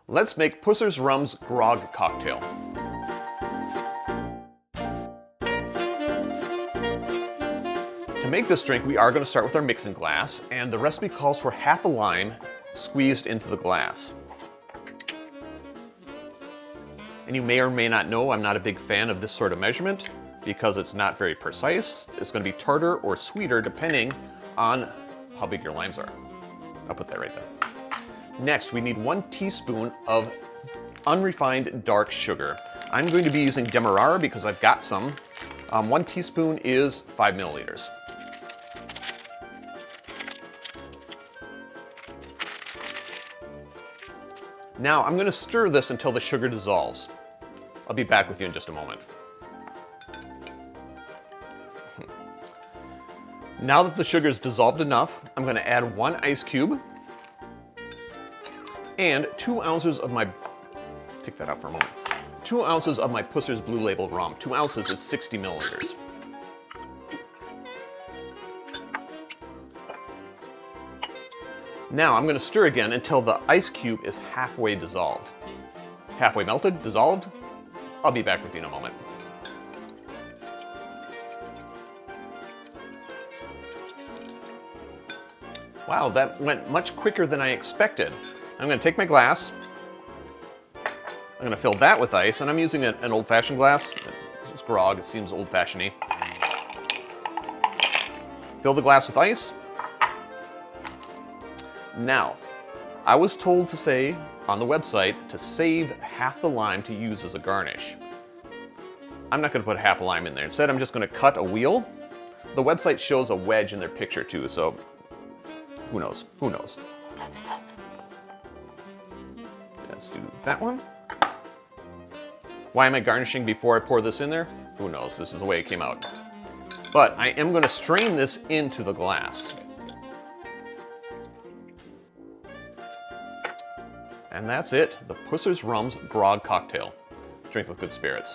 Let's make Pusser's Rum's Grog Cocktail. To make this drink, we are going to start with our mixing glass, and the recipe calls for half a lime squeezed into the glass. And you may or may not know I'm not a big fan of this sort of measurement because it's not very precise. It's going to be tartar or sweeter depending on how big your limes are. I'll put that right there. Next, we need 1 teaspoon of unrefined dark sugar. I'm going to be using Demerara because I've got some. 1 teaspoon is 5 milliliters. Now I'm going to stir this until the sugar dissolves. I'll be back with you in just a moment. Now that the sugar is dissolved enough, I'm going to add 1 ice cube and 2 ounces of my, take that out for a moment, 2 ounces of my Pusser's Blue Label rum. 2 ounces is 60 milliliters. Now I'm going to stir again until the ice cube is halfway dissolved. Halfway melted, dissolved. I'll be back with you in a moment. Wow, that went much quicker than I expected. I'm going to take my glass. I'm going to fill that with ice, and I'm using an old-fashioned glass. It's Grog, it seems old-fashioned-y. Fill the glass with ice. Now, I was told to say on the website to save half the lime to use as a garnish. I'm not going to put half a lime in there. Instead, I'm just going to cut a wheel. The website shows a wedge in their picture too, so who knows? Who knows? Let's do that one. Why am I garnishing before I pour this in there? Who knows? This is the way it came out. But I am going to strain this into the glass. And that's it, the Pusser's Rum's Grog Cocktail. Drink with good spirits.